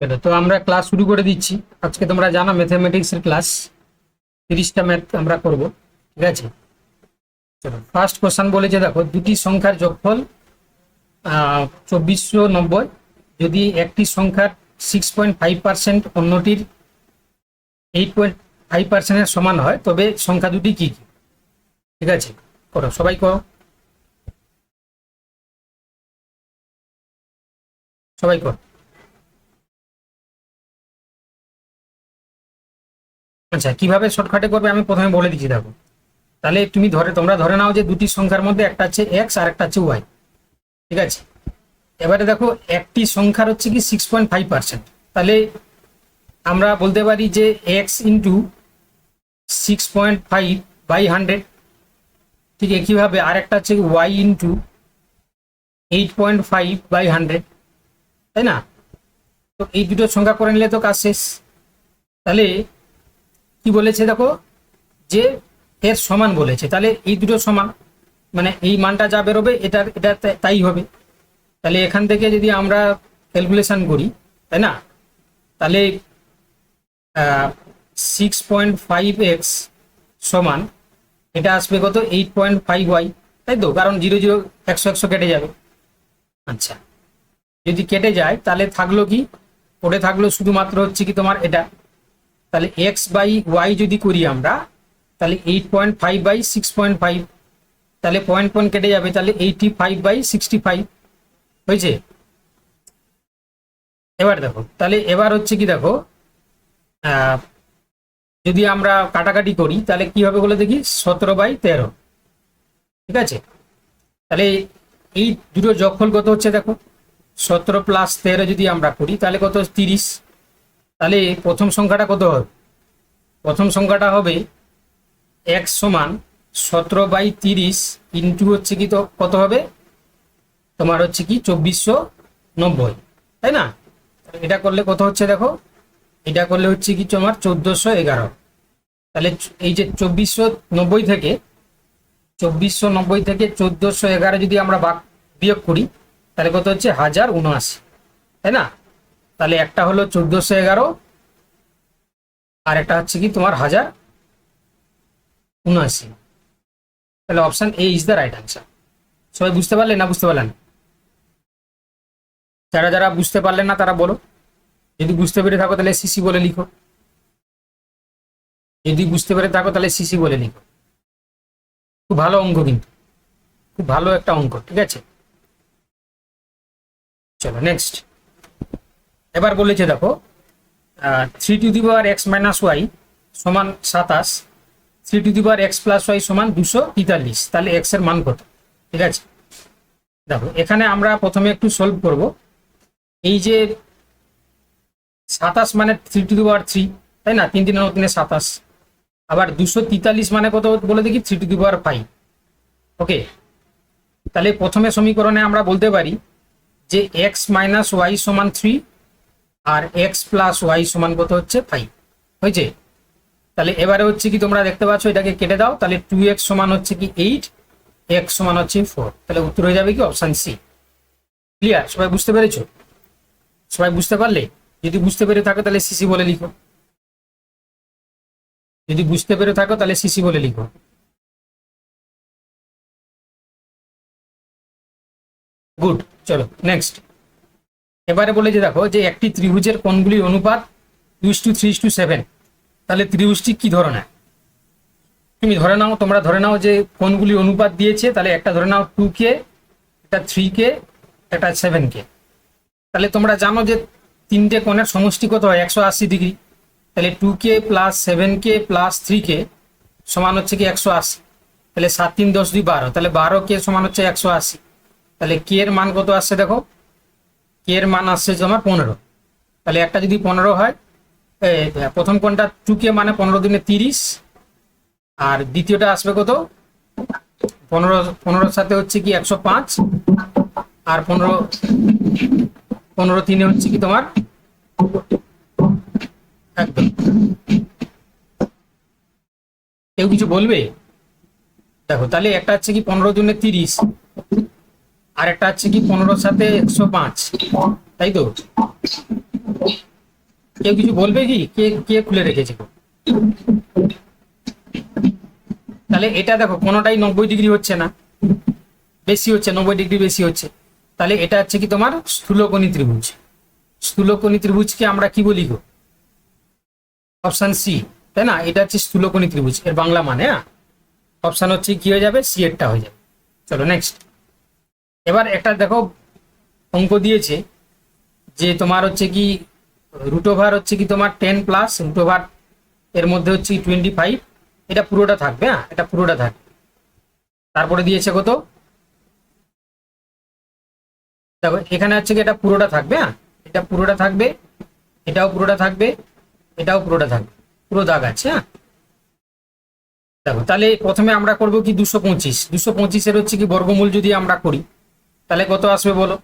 চলো, তো আমরা ক্লাস শুরু করে দিচ্ছি। আজকে তোমরা জানো ম্যাথমেটিক্সের ক্লাস 30টা ম্যাথ আমরা করব। ঠিক আছে, চলো ফার্স্ট কোশ্চেন বলেছে, দেখো দুটি সংখ্যার যোগফল 2490 যদি একটি সংখ্যার 6.5% অন্যটির 8.5%-এর সমান হয় তবে সংখ্যা দুটি কি কি? ঠিক আছে, করো, সবাই করো, সবাই করো। আচ্ছা, কিভাবে শর্টকাটে করবে আমি প্রথমে বলে দিচ্ছি। দেখো, তাহলে তোমরা ধরে নাও যে দুটি সংখ্যার মধ্যে একটা হচ্ছে এক্স আর একটা হচ্ছে ওয়াই। ঠিক আছে, এবারে দেখো একটি সংখ্যার হচ্ছে কি 6.5%, তাহলে আমরা বলতে পারি যে এক্স ইন্টু 6.5/100। ঠিক একইভাবে আর একটা হচ্ছে ওয়াই ইন্টু 8.5/100, তাই না? তো এই দুটো সংখ্যা করে নিলে তো কাজ শেষ। তাহলে কি বলেছে দেখো, যে এর সমান বলেছে, তাহলে এই দুটো সমান, মানে এই মানটা যা বেরোবে এটা তাই হবে। তাহলে এখান থেকে যদি আমরা ক্যালকুলেশন করি, তাই না, তাহলে 6.5x সমান এটা আসবে কত, 8.5y, তাই তো? কারণ 0 0 100 100 কেটে যাবে। আচ্ছা, যদি কেটে যায় তাহলে থাকলো কি, পড়ে থাকলো শুধুমাত্র হচ্ছে কি তোমার এটা। তাহলে x/y যদি করি আমরা, তাহলে 8.5/6.5, তাহলে পয়েন্ট কেটে যাবে, তাহলে 85/65 হয়েছে। এবার দেখো, তাহলে এবার হচ্ছে কি, দেখো যদি আমরা কাটাকাটি করি তাহলে কি হবে বলে দেখি, 17/13। ঠিক আছে, তাহলে এই দুটো যোগফল কত হচ্ছে দেখো, 17 + 13 যদি আমরা করি তাহলে কত, 30। তাহলে প্রথম সংখ্যাটা কত হবে? প্রথম সংখ্যাটা হবে x সমান 17/30 ইন্টু হচ্ছে কি, তো কত হবে তোমার হচ্ছে কি 2490, তাই না? এটা করলে কত হচ্ছে দেখো, এটা করলে হচ্ছে কি তোমার 1411। তাহলে এই যে 2490 থেকে 1411 যদি আমরা বিয়োগ করি তাহলে কত হচ্ছে 1079, তাই না? তাহলে একটা হলো 1411 আর একটা হচ্ছে কি তোমার 1079। তাহলে option A is the right answer. সবাই বুঝতে পারলেন না বুঝতে পারলেন? যারা যারা বুঝতে পারলেন না তারা বলো, যদি বুঝতে পেরে থাকো তাহলে সিসি বলে লিখো, যদি বুঝতে পেরে থাকো তাহলে সিসি বলে লিখো। খুব ভালো অঙ্ক, কিন্তু খুব ভালো একটা অঙ্ক। ঠিক আছে, চলো নেক্সট। এবার বলেছে দেখো 3x - y সমান 27, 3x + y সমান 243, তাহলে x এর মান কত? ঠিক আছে, দেখো এখানে আমরা প্রথমে একটু সলভ করব। এই যে 27 মানে 3 তাই না, 3 3 9 3 27। আবার 243 মানে কত বলে দেখি, 3/5। ওকে, তাহলে প্রথমে সমীকরণে আমরা বলতে পারি যে x - y সমান 3 আর x + y সমান কত হচ্ছে 5 হয়েছে। তাহলে এবারে হচ্ছে কি, তোমরা দেখতে পাচ্ছ এটাকে কেটে দাও, তাহলে 2x সমান হচ্ছে কি 8, x সমান হচ্ছে 4, তাহলে উত্তর হয়ে যাবে কি অপশন সি। ক্লিয়ার? সবাই বুঝতে পেরেছো? সবাই বুঝতে পারলে? যদি বুঝতে পেরে থাকো তাহলে সিসি বলে লিখো, যদি বুঝতে পেরে থাকো তাহলে সিসি বলে লিখো। গুড, চলো নেক্সট। এবারে বলে যে দেখো যে একটি ত্রিভুজের কোণগুলির অনুপাত 2:3:7, তাহলে ত্রিভুজটি কি ধরনের? তুমি ধরে নাও, তোমরা ধরে নাও যে কোণগুলি অনুপাত দিয়েছে, তাহলে একটা ধরে নাও 2k, একটা 3k, একটা 7k। তাহলে তোমরা জানো যে তিনটে কোণের সমষ্টি কত হয়, 180 ডিগ্রি। তাহলে 2k + 7k + 3k সমান হচ্ছে কি 180। তাহলে 7 3 10 2 12, তাহলে 12k সমান হচ্ছে 180। তাহলে k এর মান কত আসছে দেখো, k এর মান আসছে তোমার 15। তাহলে একটা যদি 15 হয়, প্রথম কোণটা 2k মানে 15 × 30, আর দ্বিতীয়টা আসবে কত, 15 সাথে হচ্ছে কি 105, আর 15 3 হচ্ছে কি তোমার একদম। কেউ কিছু বলবে? দেখো তাহলে একটা হচ্ছে কি 15 × 30, আর একটা হচ্ছে কি 15 সাথে 105, তাই তো? কেউ কিছু বলবে কি? কে কে খুলে রেখেছে? তাহলে এটা দেখো কোনোটাই 90 ডিগ্রি হচ্ছে না, বেশি হচ্ছে, 90 ডিগ্রি বেশি হচ্ছে। তাহলে এটা হচ্ছে কি তোমার স্থূলকোণী ত্রিভুজ। স্থূলকোণী ত্রিভুজকে আমরা কি বলি গো? অপশন সি, তাই না? এটা হচ্ছে স্থূলকোণী ত্রিভুজ এর বাংলা মানে। হ্যাঁ, অপশন হচ্ছে কি হয়ে যাবে? সি এরটা হয়ে যাবে। চলো নেক্সট। এবার একটা দেখো অঙ্ক দিয়েছে যে তোমার হচ্ছে কি রুট ওভার হচ্ছে কি তোমার 10 প্লাস রুট ওভার এর মধ্যে হচ্ছে 25, এটা পুরোটা থাকবে। হ্যাঁ, এটা পুরোটা থাকবে। তারপরে দিয়েছে কত? দেখো এখানে হচ্ছে কি এটা পুরোটা থাকবে। হ্যাঁ, এটা পুরোটা থাকবে, এটাও পুরোটা থাকবে, এটাও পুরোটা থাকবে, পুরো দাগ আছে। হ্যাঁ, দেখো তাহলে প্রথমে আমরা করব কি 225, 225 হচ্ছে কি বর্গমূল যদি আমরা করি তাহলে কত আসবে বলো?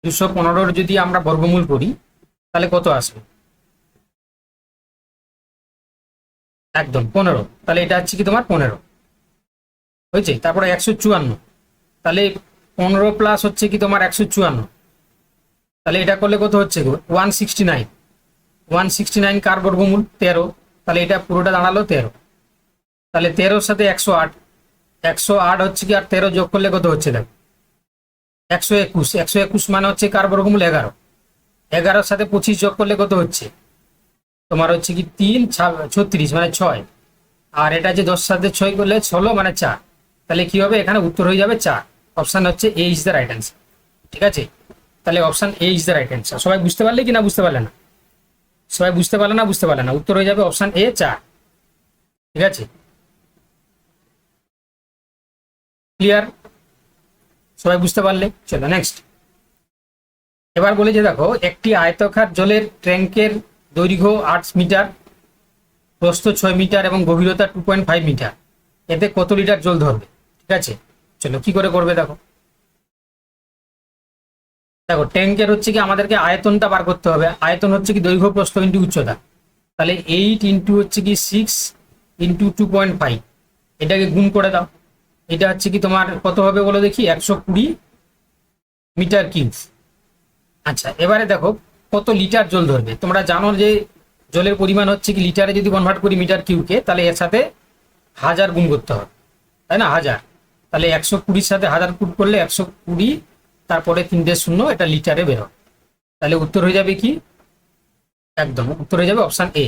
215 যদি আমরা বর্গমূল করি তাহলে কত আসবে? একদম 15। তাহলে এটা হচ্ছে কি তোমার 15 হয়েছে। তারপরে 154, তাহলে 15 প্লাস হচ্ছে কি তোমার 154, তাহলে এটা করলে কত হচ্ছে? 169। 169 কার বর্গমূল? 13। তাহলে এটা পুরোটা দাঁড়ালো 13। তাহলে 13-র সাথে 108, 108 হচ্ছে কি আর 13 যোগ করলে কত হচ্ছে? দেখো 121, 121 মানে হচ্ছে কার বর্গমূল? 11। 11-র সাথে 25 যোগ করলে কত হচ্ছে? তোমার হচ্ছে কি 3 36 মানে 6। আর এটা যে 10 সাথে 6 করলে 16 মানে 4। তাহলে কি হবে? এখানে উত্তর হয়ে যাবে 4। অপশন হচ্ছে এ ইজ দ্য রাইট অ্যান্সার। ঠিক আছে, তাহলে option A is the right answer. সবাই বুঝতে পারলে কি না বুঝতে পারলে না? সবাই বুঝতে পারলে না বুঝতে পারলে না? উত্তর হয়ে যাবে অপশন এ 4। ঠিক আছে, ক্লিয়ার? সবাই বুঝতে পারলে? চলো নেক্সট। এবার বলে যে দেখো একটি আয়তাকার জলের ট্যাঙ্কের দৈর্ঘ্য 8 মিটার, প্রস্থ 6 মিটার এবং গভীরতা 2.5 মিটার, এতে কত লিটার জল ধরবে? ঠিক আছে, চলো কি করে করবে দেখো। দেখো ট্যাঙ্কের হচ্ছে কি আমাদেরকে আয়তনটা বার করতে হবে। আয়তন হচ্ছে কি দৈর্ঘ্য প্রস্থ ইন্টু উচ্চতা। তাহলে 8 ইন্টু হচ্ছে কি 6 ইন্টু 2.5, এটাকে গুণ করে দাও। এটা হচ্ছে কি তোমার কত হবে বলো দেখি? 120 মিটার কিউব। আচ্ছা এবারে দেখো কত লিটার জল ধরবে। তোমরা জানো যে জলের পরিমাণ হচ্ছে কি লিটারে যদি কনভার্ট করি মিটার কিউবকে তাহলে এর সাথে 1000 গুণ করতে হবে, তাই না? 1000। তাহলে 120-র সাথে 1000 গুণ করলে 120, তারপরে 3 শূন্য, এটা লিটারে বেরো। তাহলে উত্তর হয়ে যাবে কি? একদম উত্তর হয়ে যাবে অপশন এ।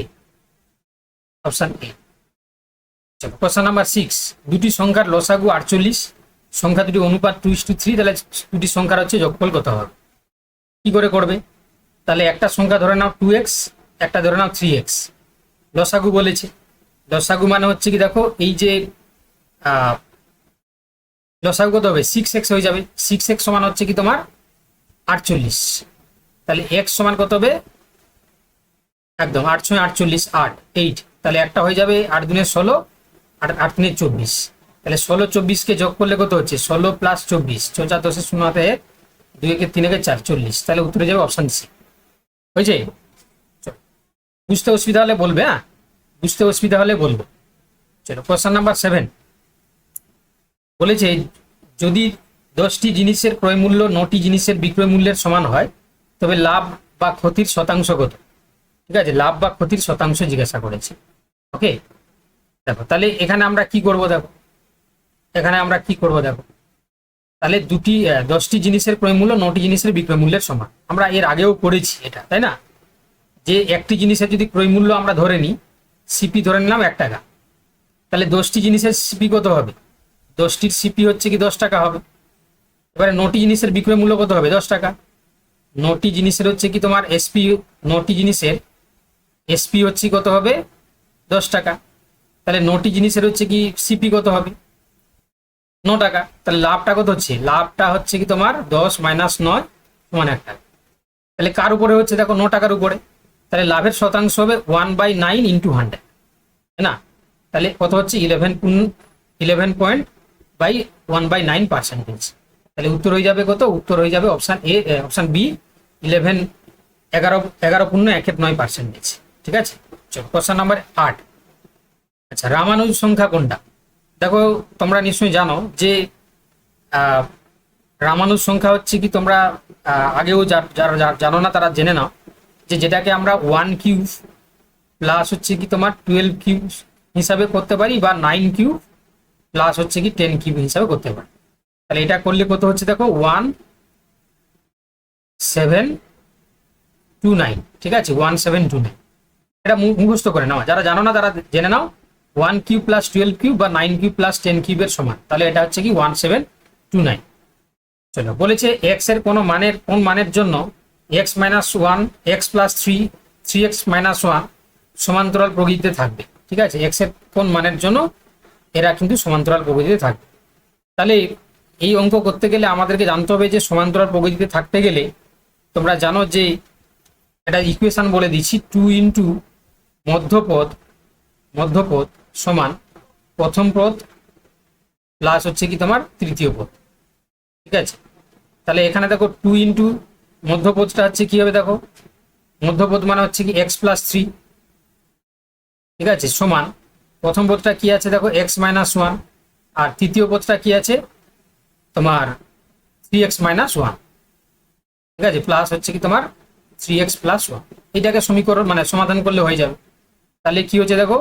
Option A. চলো কোশ্চেন নাম্বার 6। দুটি সংখ্যার লসাগু 48, সংখ্যা দুটি অনুপাত 2:3, তাহলে দুটি সংখ্যার হচ্ছে যোগফল কত হবে? কি করে করবে? তাহলে একটা সংখ্যা ধরে নাও 2x, একটা ধরে নাও 3x। লসাগু বলেছে, লসাগু মানে হচ্ছে কি দেখো এই যে লসাগু কত হবে? 6x হয়ে যাবে। 6x সমান হচ্ছে কি তোমার 48। তাহলে x সমান কত হবে? একদম 8 × 48, 8। তাহলে একটা হয়ে যাবে 8 × 16, 8 × 24। তাহলে 16 24-কে যোগ করলে কত হচ্ছে? 16 + 24, 4 × 10 = 0 হাতে 2 × 3 = 4, 40। তাহলে উত্তর হয়ে যাবে অপশন সি। হয়েছে? বুঝতে অসুবিধা হলে বলবে। হ্যাঁ, বুঝতে অসুবিধা হলে বলবে। চলো কোশ্চেন নাম্বার 7। বলেছে যদি 10টি জিনিসের ক্রয় মূল্য 9টি জিনিসের বিক্রয় মূল্যের সমান হয় তবে লাভ বা ক্ষতির শতাংশ কত? ঠিক আছে, লাভ বা ক্ষতির শতাংশ জিজ্ঞাসা করেছে। ওকে, দেখো তাহলে এখানে আমরা কি করব দেখো। এখানে আমরা কি করব দেখো। তাহলে 10টি জিনিসের ক্রয় মূল্য 9টি জিনিসের বিক্রয় মূল্যের সমান। আমরা এর আগেও করেছি এটা, তাই না? যে একটি জিনিসের যদি ক্রয় মূল্য আমরা ধরে নিই, সিপি ধরে নিলাম 1 টাকা, তাহলে 10টি জিনিসের সিপি কত হবে? 10টির সিপি হচ্ছে কি 10 টাকা হবে। এবারে 9টি জিনিসের বিক্রয় মূল্য কত হবে? 10 টাকা। 9টি জিনিসের হচ্ছে কি তোমার এসপি, 9টি জিনিসের এসপি হচ্ছে কত হবে? 10 টাকা। তাহলে 9টি জিনিসের হচ্ছে কি সিপি কত হবে? 9 টাকা। তাহলে লাভটা কত হচ্ছে? লাভটা হচ্ছে কি তোমার 10 - 9 = 1 টাকা। তাহলে কার উপরে হচ্ছে দেখো? 9 টাকার উপরে। তাহলে লাভের শতাংশ হবে 1/9 × 100, তাই না? তাহলে কত হচ্ছে? 11.1/9%। তাহলে উত্তর হয়ে যাবে কত? উত্তর হয়ে যাবে অপশন এ, অপশন বি 11, 11.1/9%। ঠিক আছে, চলো কোশ্চেন নাম্বার 8। আচ্ছা রামানুজ সংখ্যা কোনটা? দেখো তোমরা নিশ্চয়ই জানো যে রামানুজ সংখ্যা হচ্ছে কি তোমরা আগেও যারা জানো না তারা জেনে নাও যে যেটাকে আমরা 1 কিউব প্লাস হচ্ছে কি তোমার 12 কিউব হিসাবে করতে পারি, বা 9 কিউব প্লাস হচ্ছে কি 10 কিউব হিসাবে করতে পারি। তাহলে এটা করলে কত হচ্ছে দেখো 1729, ঠিক আছে 1729। এটা মুখস্থ করে নাও, যারা জানো না তারা জেনে নাও। 1 কিউব প্লাস 12 কিউব বা 9 কিউব প্লাস 10 কিউবের সমান, তাহলে এটা হচ্ছে কি 1729। চলো, বলেছে এক্স এর কোন মানের জন্য x minus one x plus three x minus one সমান্তরাল প্রকৃতিতে থাকবে। ঠিক আছে, এক্স এর কোন মানের জন্য এরা কিন্তু সমান্তরাল প্রকৃতিতে থাকবে। তাহলে এই অঙ্ক করতে গেলে আমাদেরকে জানতে হবে যে সমান্তরাল প্রকৃতিতে থাকতে গেলে তোমরা জানো যে এটা ইকুয়েশন বলে দিচ্ছি, 2 ইন্টু মধ্যপদ সমান প্রথম পদ প্লাস হচ্ছে কি তোমার তৃতীয় পদ। ঠিক আছে, তাহলে এখানে দেখো 2 ইন্টু মধ্যপদটা হচ্ছে কি হবে, দেখো মধ্যপদ মানে হচ্ছে কি এক্স প্লাস 3, ঠিক আছে, সমান প্রথম পদটা কি আছে দেখো এক্স মাইনাস ওয়ান, আর তৃতীয় পদটা কি আছে তোমার 3x মাইনাস ওয়ান। ঠিক আছে, প্লাস হচ্ছে কি তোমার 3x প্লাস ওয়ান। এটাকে সমীকরণ মানে সমাধান করলে হয়ে যাবে। তাহলে কি হচ্ছে দেখো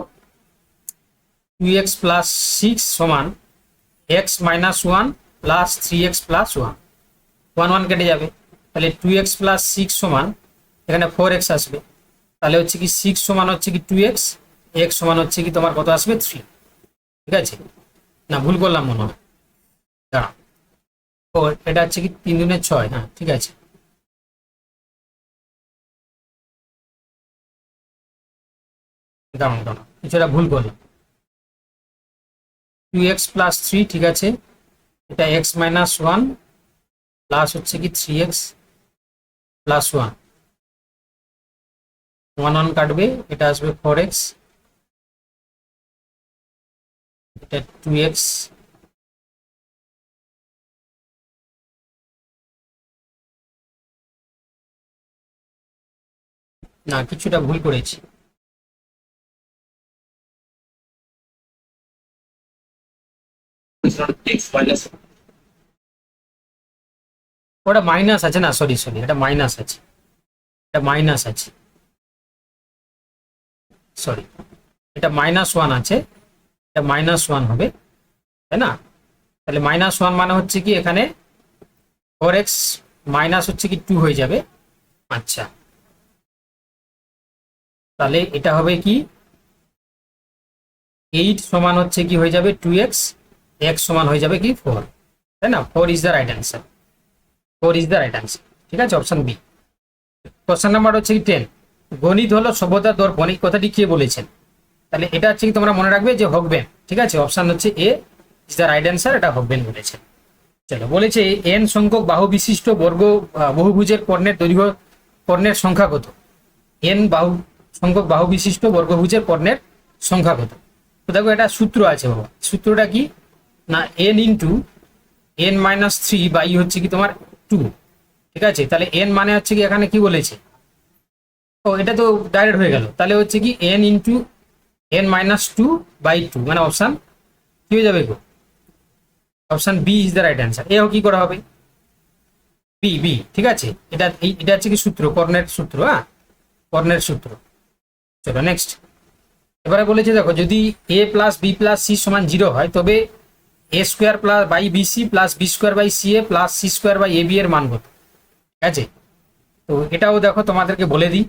2x প্লাস 6 সমান x minus one plus 3x plus one, 1 কেটে যাবে। তাহলে 2x প্লাস 6 সমান এখানে 4x আসবে। তাহলে হচ্ছে কি 6 সমান হচ্ছে কি 2x, x সমান হচ্ছে কি তোমার কত আসবে 3। ঠিক আছে, না ভুল করলাম মনে হয়, দাঁড়াও, ও এটা হচ্ছে কি 3 দুগুণে 6, হ্যাঁ ঠিক আছে, দাঁড়াও কিছুটা ভুল করলাম। 2x প্লাস 3, ঠিক আছে, এটা x মাইনাস ওয়ান প্লাস হচ্ছে কি 3x প্লাস ওয়ান, 1 কাটবে, এটা আসবে 4x, এটা 2x, না কিছুটা ভুল করেছি, ওটা মাইনাস আছে, না সরি এটা মাইনাস আছে, এটা মাইনাস আছে, সরি এটা -1 আছে, এটা -1 হবে, তাই না? তাহলে -1 মানে হচ্ছে কি এখানে 4x মাইনাস হচ্ছে কি 2 হয়ে যাবে। আচ্ছা, তাহলে এটা হবে কি 8 সমান হচ্ছে কি হয়ে যাবে 2x, x সমান হয়ে যাবে কি 4, তাই না? 4 is the right answer, 4 is the right answer. ঠিক আছে, অপশন বি। কোশ্চেন নাম্বার হচ্ছে কি 10, গণিত হলো সভ্যতার দর্পণ, এই কথাটি কে বলেছেন? তাহলে এটা হচ্ছে কি তোমরা মনে রাখবে যে হকবেন। ঠিক আছে, অপশন হচ্ছে এ ইজ দ্য রাইট অ্যান্সার, এটা হকবেন বলেছে। চলো, বলেছে n সংখ্যক বাহু বিশিষ্ট বহুভুজের কর্ণের সংখ্যা কত? n সংখ্যক বাহু বিশিষ্ট বর্গভুজের কর্ণের সংখ্যা কত? তো দেখো এটা সূত্র আছে বাবা, সূত্রটা কি না n into n minus 3 by হচ্ছে কি তোমার 2। ঠিক আছে, তাহলে n মানে হচ্ছে কি এখানে কি বলেছে, ও এটা তো ডাইরেক্ট হয়ে গেল, তাহলে হচ্ছে কি n into n minus 2 by 2, মানে অপশন কি হয়ে যাবে গো? Option B is the right answer. এও কি করা হবে বি। ঠিক আছে, এটা হচ্ছে কি সূত্র, কর্ণের সূত্র, হ্যাঁ কর্ণের সূত্র। চলো নেক্সট, এবারে বলেছে দেখো যদি a plus B plus C সমান 0 হয় তবে a square plus by B C plus B square by C A plus C square by A B এর মান কত? ঠিক আছে, তো এটাও দেখো তোমাদেরকে বলে দিই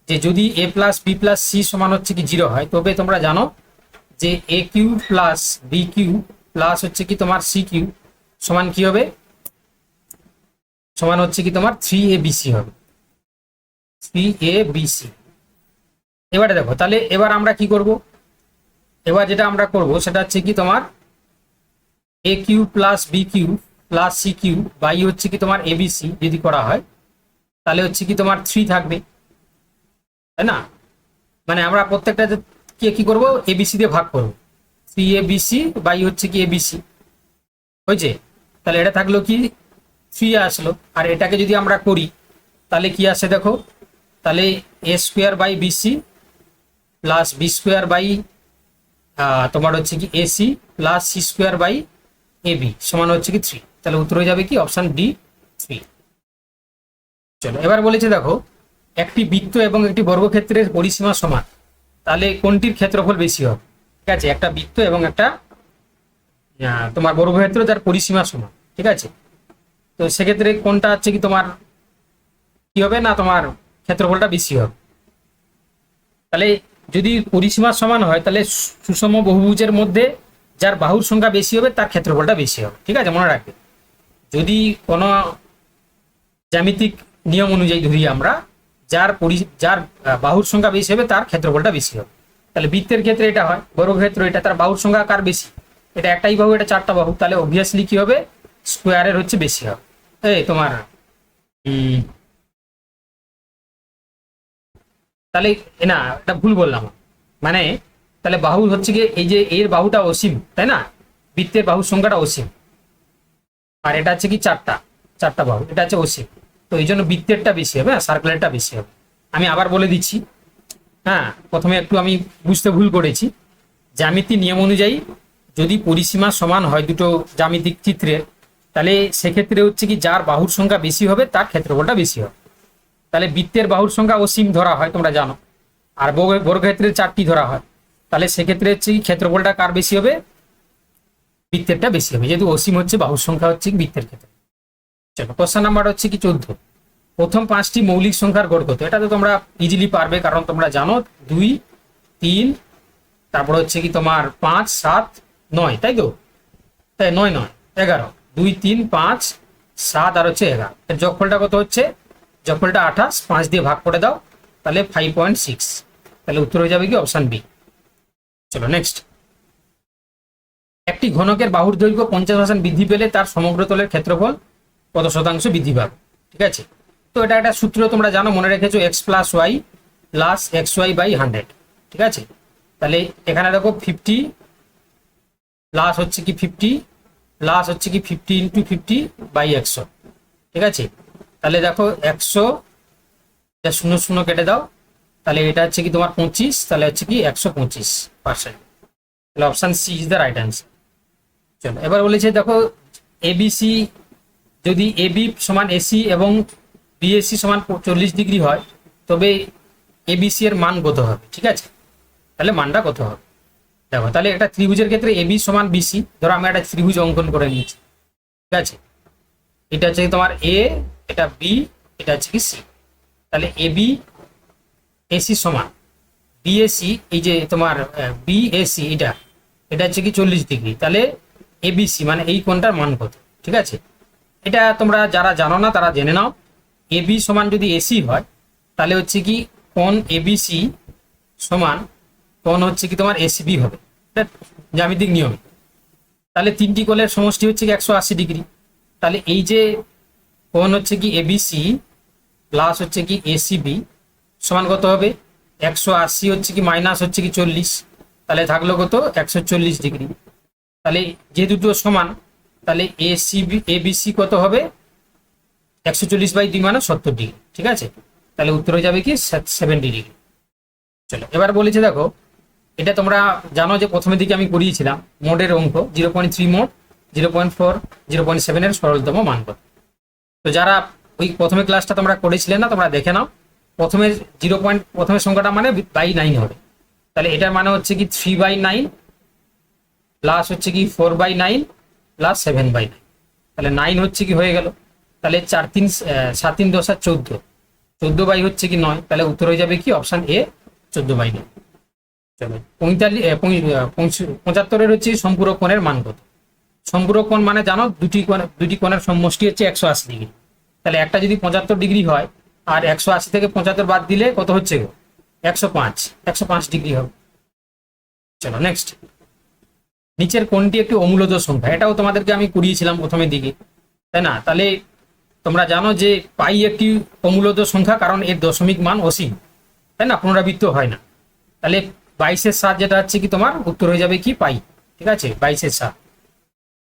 যে যদি a plus B plus C সমান হচ্ছে কি 0 হয় তবে তোমরা জানো যে a cube plus B cube plus হচ্ছে কি তোমার সি কিউ সমান কি হবে, সমান হচ্ছে কি তোমার 3abc হবে, 3abc। এবারে দেখো তাহলে এবার আমরা কি করব, এবার যেটা আমরা করব সেটা হচ্ছে কি তোমার a cube plus B cube plus C cube by হচ্ছে কি তোমার abc যদি করা হয় তাহলে হচ্ছে কি তোমার 3 থাকবে, তাই না? মানে আমরা প্রত্যেকটা কি করব abc দিয়ে ভাগ করব, 3abc বাই হচ্ছে কি abc হয়েছে। তাহলে এটা থাকলো কি 3 আসলো, আর এটাকে যদি আমরা করি তাহলে কি আসে দেখো, তাহলে a square by BC plus B square by তোমার হচ্ছে কি AC plus C square by AB সমান হচ্ছে কি 3। তাহলে উত্তর হয়ে যাবে কি অপশন ডি 3। চলো, এবার বলেছে দেখো একটি বৃত্ত এবং একটি বর্গক্ষেত্রের পরিসীমা সমান, তাহলে কোনটির ক্ষেত্রফল বেশি হবে? ঠিক আছে, একটা বৃত্ত এবং একটা তোমার বর্গক্ষেত্র যার পরিসীমা সমান, ঠিক আছে। তো সেক্ষেত্রে কোনটা হচ্ছে কি তোমার কি হবে না, তোমার ক্ষেত্রফলটা বেশি হবে। তাহলে যদি পরিসীমা সমান হয় তাহলে সুষম বহুভুজের মধ্যে যার বাহুর সংখ্যা বেশি হবে তার ক্ষেত্রফলটা বেশি হবে, ঠিক আছে, মনে রাখবে। যদি কোনো জ্যামিতিক নিয়ম অনুযায়ী ধরি আমরা, যার বাহুর সংখ্যা বেশি হবে তার ক্ষেত্রফলটা বেশি হবে। তাহলে বৃত্তের ক্ষেত্রে এটা হয়, বর্গক্ষেত্র এটা, তার বাহুর সংখ্যা কার বেশি? এটা একটাই বাহু, এটা চারটা বাহু, তাহলে অবভিয়াসলি কি হবে, স্কোয়ারের হচ্ছে বেশি হবে। এই তোমার তাহলে না, এটা ভুল বললাম, মানে তাহলে বাহু হচ্ছে গিয়ে এই যে এর বাহুটা অসীম, তাই না, বৃত্তের বাহুর সংখ্যাটা অসীম, আর এটা হচ্ছে কি চারটা বাহু, এটা হচ্ছে অসীম। তো এই জন্য বৃত্তেরটা বেশি হবে, সার্কেলেরটা বেশি হবে। আমি আবার বলে দিচ্ছি, হ্যাঁ, প্রথমে একটু আমি বুঝতে ভুল করেছি। জ্যামিতি নিয়ম অনুযায়ী যদি পরিসীমা সমান হয় দুটো জ্যামিতিক চিত্রের, তাহলে সেক্ষেত্রে হচ্ছে কি যার বাহুর সংখ্যা বেশি হবে তার ক্ষেত্রফলটা বেশি হবে। তাহলে বৃত্তের বাহুর সংখ্যা অসীম ধরা হয়, তোমরা জানো, আর বর্গক্ষেত্রের 4টি ধরা হয়। তাহলে সেক্ষেত্রে হচ্ছে কি ক্ষেত্রফলটা কার বেশি হবে? বৃত্তেরটা বেশি হবে, যেহেতু অসীম হচ্ছে বাহুর সংখ্যা হচ্ছে বৃত্তের ক্ষেত্রে। চলো, কোশ্চেন নাম্বার হচ্ছে কি 14। প্রথম 5টি মৌলিক সংখ্যার গড় কত? এটা তো তোমরা ইজিলি পারবে, কারণ তোমরা জানো 2, 3, তারপর হচ্ছে কি তোমার 5, 7, 9, তাই তো? তাই 9 নয় 11, 2, 3, 5, 7 আর হচ্ছে 11, এর যোগফলটা কত হচ্ছে? যোগফলটা 28, 5 দিয়ে ভাগ করে দাও, তাহলে 5.6। তাহলে উত্তর হয়ে যাবে কি অপশন বি। চলো নেক্সট। একটি ঘনকের বাহুর দৈর্ঘ্য 50% বৃদ্ধি পেলে তার সমগ্র তলের ক্ষেত্রফল কত শতাংশ বৃদ্ধি পাবে? ঠিক আছে, তো এটা একটা সূত্র তোমরা জানো, মনে রেখেছো, x + y + xy/100, ঠিক আছে। তাহলে এখানে দেখো 50 প্লাস হচ্ছে কি 50 প্লাস হচ্ছে কি 50 × 50/100, ঠিক আছে। তাহলে দেখো 100, 0 কেটে দাও, তাহলে এটা হচ্ছে কি তোমার 25, তাহলে হচ্ছে কি 125%। তাহলে option C is the right answer. চলো, এবার বলেছে দেখো এবিসি, যদি এবি সমান এসি এবং বিএসি সমান 40 ডিগ্রি হয়, তবে এবিসি এর মান কত হবে? ঠিক আছে, তাহলে মানটা কত হবে দেখো। তাহলে একটা ত্রিভুজের ক্ষেত্রে এবি সমান বিসি, ধরো আমি একটা ত্রিভুজ অঙ্কন করে নিয়েছি, ঠিক আছে। এটা হচ্ছে তোমার এ, এটা বি, এটা হচ্ছে কি সি। তাহলে এবি এসি সমান বিএসি, এই যে তোমার বিএসি, এটা হচ্ছে কি 40 ডিগ্রি। তাহলে এবিসি মানে এই কোণটার মান কত? ঠিক আছে, এটা তোমরা যারা জানো না তারা জেনে নাও। এবি সমান যদি এসি হয়, তাহলে হচ্ছে কি কোণ এবিসি সমান কোণ হচ্ছে কি তোমার এসিবি হবে, এটা জ্যামিতিক নিয়ম। তাহলে 3টি কোণের সমষ্টি হচ্ছে কি 180 ডিগ্রি। তাহলে এই যে কোণ হচ্ছে কি এবিসি প্লাস হচ্ছে কি এসিবি সমান কত হবে? 180 হচ্ছে কি মাইনাস হচ্ছে কি 40, তাহলে থাকলো কত? 140 ডিগ্রি। তাহলে যে দুটো সমান, তাহলে এসিবি এবিসি কত হবে? 140/2 মানে 70 ডিগ্রি, ঠিক আছে। তাহলে উত্তর হয়ে যাবে কি 70 ডিগ্রি। চলো, এবার বলেছে দেখো, এটা তোমরা জানো যে প্রথমের দিকে আমি করিয়েছিলাম মোডের অঙ্ক, 0.3 মোড, 0.4, 0.7 এর সরলতম মান কত। তো যারা ওই প্রথমে ক্লাসটা তোমরা করেছিলে না, তোমরা দেখে নাও। প্রথমের সংখ্যাটা মানে বাই 9 হবে, তাহলে এটার মানে হচ্ছে কি 3/9 প্লাস হচ্ছে কি 4/9 প্লাস 7/9, তাহলে 9 হচ্ছে কি হয়ে গেল। তাহলে 4, 3, 7, 3, 10 আর 14, 14 হচ্ছে কি 9, তাহলে উত্তর হয়ে যাবে কি অপশন এ, 14/9। চলো, 75 হচ্ছে সম্পূরক কোণের মান কত? সম্পূরক কোণ মানে জানো দুটি কোণের সমষ্টি হচ্ছে 180 ডিগ্রি। তাহলে একটা যদি 75 ডিগ্রি হয়, আর 180 থেকে 75 বাদ দিলে কত হচ্ছে গো? 105 ডিগ্রি হবে। চলো নেক্সট। নিচের কোণটি একটি অমূলদ সংখ্যা, এটাও তোমাদেরকে আমি করিয়েছিলাম প্রথমের দিকে, তাই না? তাহলে তোমরা জানো যে পাই একটি অমূলদ সংখ্যা, কারণ এর দশমিক মান অসীম, তাই না, পুনরাবৃত্ত হয় না। তাহলে 22/7 যেটা হচ্ছে কি তোমার উত্তর হয়ে যাবে কি পাই, ঠিক আছে, 22/7।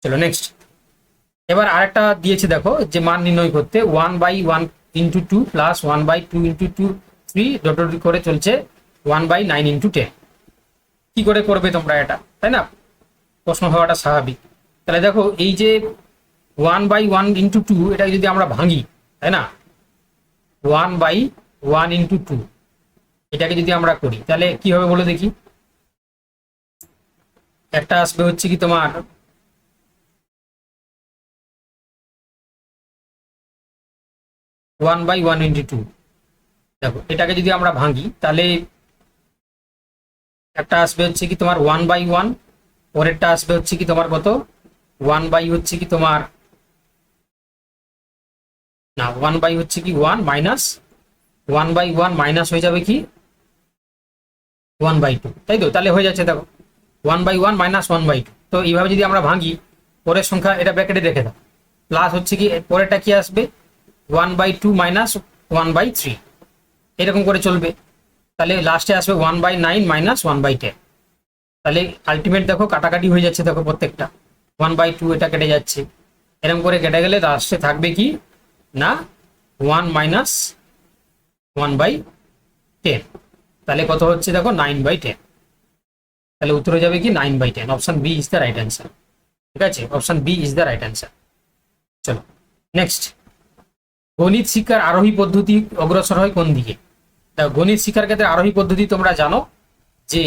চলো নেক্সট। এবার আরেকটা দিয়েছে দেখো, যে মান নির্ণয় করতে 1/1 × 2 প্লাস 1/2 × 2, 3 ডট করে চলছে 1/9 × 10। কি করে করবে তোমরা এটা, তাই না, প্রশ্ন হওয়াটা স্বাভাবিক। তাহলে দেখো এই যে 1/1 × 2, এটা যদি আমরা ভাঙি, তাই না, 1/2 1 × 2, এটাকে যদি আমরা করি তাহলে কি হবে বলে দেখি। একটা আসবে হচ্ছে কি তোমার 1/1 × 2। দেখো এটাকে যদি আমরা ভাঙি তাহলে একটা আসবে হচ্ছে কি তোমার 1/1, পরেরটা আসবে হচ্ছে কি তোমার কত 1 হচ্ছে কি তোমার না 1 হচ্ছে কি 1 মাইনাস 1/1 মাইনাস হয়ে যাবে কি 1/2, তাই তো? তাহলে হয়ে যাচ্ছে দেখো 1/1 মাইনাস 1/2। তো এইভাবে যদি আমরা ভাঙি পরের সংখ্যা এটা ব্র্যাকেটে রেখে দাও, প্লাস হচ্ছে কি পরেরটা কি আসবে 1/2 মাইনাস 1/3, এরকম করে চলবে। তাহলে লাস্টে আসবে 1/9 মাইনাস 1/10। তাহলে আলটিমেট দেখো কাটাকাটি হয়ে যাচ্ছে, দেখো প্রত্যেকটা 1/2 এটা কেটে যাচ্ছে, এরকম করে কেটে গেলে লাস্টে থাকবে কি না 1 মাইনাস 1/10। তাহলে কত হচ্ছে দেখো 9/10। তাহলে উত্তর হয়ে যাবে কি 9/10। Option B is the right answer. ঠিক আছে, option B is the right answer. চলো নেক্সট, গণিত শিক্ষার আরোহী পদ্ধতি অগ্রসর হয় কোন দিকে? দেখো গণিত শিক্ষার ক্ষেত্রে আরোহী পদ্ধতি তোমরা জানো যে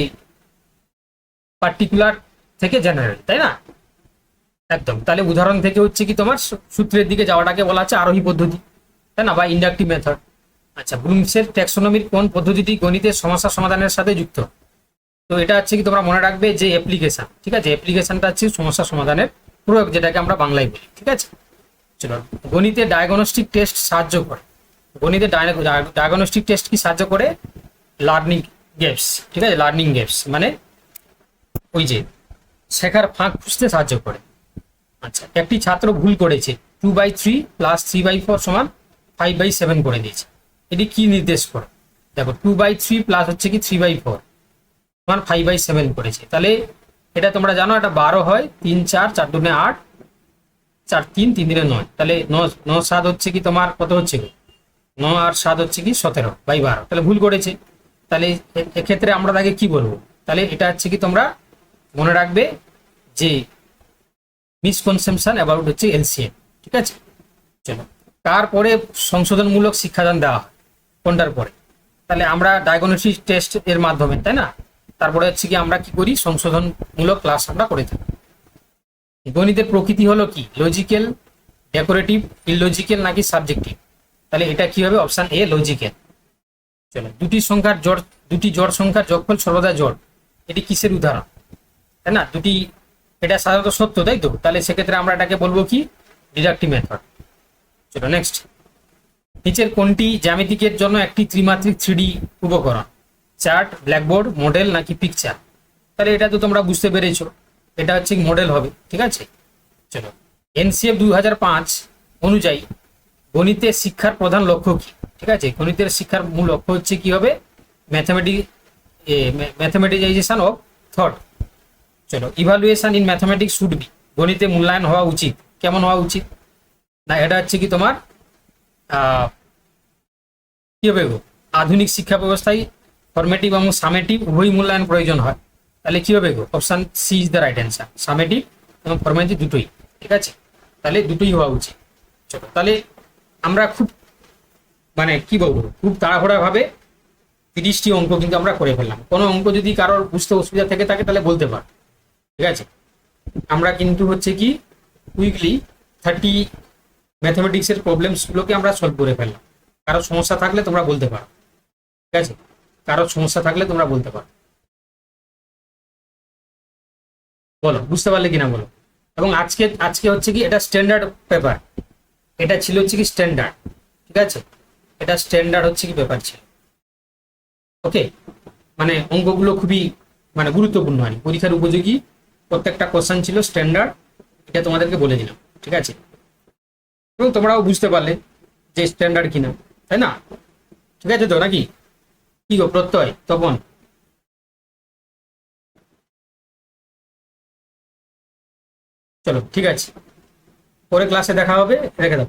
পার্টিকুলার থেকে জেনারেল, তাই না? একদম। তাহলে উদাহরণ থেকে হচ্ছে কি তোমার সূত্রের দিকে যাওয়াটাকে বলা হচ্ছে আরোহী পদ্ধতি, তাই না, বা ইন্ডাকটিভ মেথড। আচ্ছা, ব্লুমসের ট্যাক্সোনমির কোন পদ্ধতিটি গণিতের সমস্যা সমাধানের সাথে যুক্ত? তো এটা হচ্ছে কি তোমরা মনে রাখবে যে অ্যাপ্লিকেশন, ঠিক আছে, অ্যাপ্লিকেশনটা হচ্ছে সমস্যা সমাধানের প্রয়োগ, যেটাকে আমরা বাংলায় বলি। ঠিক আছে, চলো, গণিতে ডায়াগনস্টিক টেস্ট সাহায্য করে। গণিতে ডায়াগনস্টিক টেস্ট কি সাহায্য করে? Learning gaps. ঠিক আছে, লার্নিং গ্যাপস মানে ওই যে শেখার ফাঁক খুঁজতে সাহায্য করে। আচ্ছা, একটি ছাত্র ভুল করেছে 2/3 প্লাস 3/4 সমান 5/7 করে দিয়েছে, এটি কি নির্দেশ করে? দেখো 2/3 প্লাস হচ্ছে কি 3/4 সমান 5/7 করেছে। তাহলে এটা তোমরা জানো এটা 12 হয়, 3 4 4 2 8, 4 3 3 3 9। তাহলে 9 7 হচ্ছে কি তোমার কত হচ্ছে, 9 আর 7 হচ্ছে কি 17/12। তাহলে ভুল করেছে। তাহলে এক্ষেত্রে আমরা তাকে কি বলবো? তাহলে এটা হচ্ছে কি তোমরা মনে রাখবে যে মিসকনসেপশন অ্যাবাউট হচ্ছে এলসিএম। ঠিক আছে, চলো, তারপরে সংশোধনমূলক শিক্ষাদান দেওয়া হয় কোনটার পরে? তাহলে আমরা ডায়াগনস্টিক টেস্ট এর মাধ্যমে, তাই না? তারপরে হচ্ছে কি আমরা কি করি, সংশোধনমূলক ক্লাস আমরা করে থাকি। গণিতের প্রকৃতি হলো কি, লজিক্যাল, ডেকোরেটিভ, ইললজিক্যাল নাকি সাবজেক্টিভ? তাহলে এটা কি হবে? Option A logical. চলো, দুটি জোড় সংখ্যার যোগফল সর্বদা জোড়, এটি কিসের উদাহরণ? তাই না, দুটি, এটা সাধারণত সত্য, তাই তো? তাহলে সেক্ষেত্রে আমরা এটাকে বলবো কি ডিডাক্টিভ মেথড। চলো নেক্সট, নিচের কোনটি জ্যামিতিকের জন্য একটি ত্রিমাত্রিক 3D উপকরণ? চার্ট, ব্ল্যাকবোর্ড, মডেল নাকি পিকচার? তাহলে এটা তো তোমরা বুঝতে পেরেছো, এটা হচ্ছে মডেল হবে। ঠিক আছে, চলো, এনসিএফ 2005 অনুযায়ী গণিতের শিক্ষার প্রধান লক্ষ্য কি? ঠিক আছে, গণিতের শিক্ষার মূল লক্ষ্য হচ্ছে কি হবে? ম্যাথমেটিজাইজেশন অফ থট। চলো, evaluation in mathematics should be, গণিতে মূল্যায়ন হওয়া উচিত, কেমন হওয়া উচিত? না, এটা হচ্ছে কি তোমার কি হবে গো, আধুনিক শিক্ষা ব্যবস্থায় ফরমেটিভ এবং সামেটিভ উভয় মূল্যায়ন প্রয়োজন হয়। তাহলে কি হবে গো? Option C is the right answer, summative এবং ফরমেটিভ দুটোই। ঠিক আছে, তাহলে দুটোই হওয়া উচিত। চলো, তাহলে আমরা খুব মানে কি বলবো, খুব তাড়াহুড়া ভাবে 30টি অঙ্ক কিন্তু আমরা করে ফেললাম। কোনো অঙ্ক যদি কারোর বুঝতে অসুবিধা থেকে থাকে তাহলে বলতে পার। ঠিক আছে, আমরা কিন্তু হচ্ছে কি কুইকলি 30 ম্যাথমেটিক্সের প্রবলেমসগুলোকে আমরা সলভ করে ফেললাম। কারো সমস্যা থাকলে তোমরা বলতে পারো। ঠিক আছে, কারো সমস্যা থাকলে তোমরা বলতে পারো, বলো বুঝতে পারলে কিনা বলো। এবং আজকে আজকে হচ্ছে কি এটা স্ট্যান্ডার্ড পেপার, এটা ছিল হচ্ছে কি স্ট্যান্ডার্ড। ঠিক আছে, এটা স্ট্যান্ডার্ড হচ্ছে কি পেপার ছিল। ওকে, মানে অঙ্কগুলো খুবই মানে গুরুত্বপূর্ণ হয়, পরীক্ষার উপযোগী প্রত্যেকটা কোশ্চেন ছিল স্ট্যান্ডার্ড, এটা তোমাদেরকে বলে দিলাম। ঠিক আছে, এবং তোমরাও বুঝতে পারলে যে স্ট্যান্ডার্ড কিনা, তাই না? ঠিক আছে তো নাকি, কি গো প্রত্যয় তপন? চলো ঠিক আছে, পরে ক্লাসে দেখা হবে, রেখে দাও।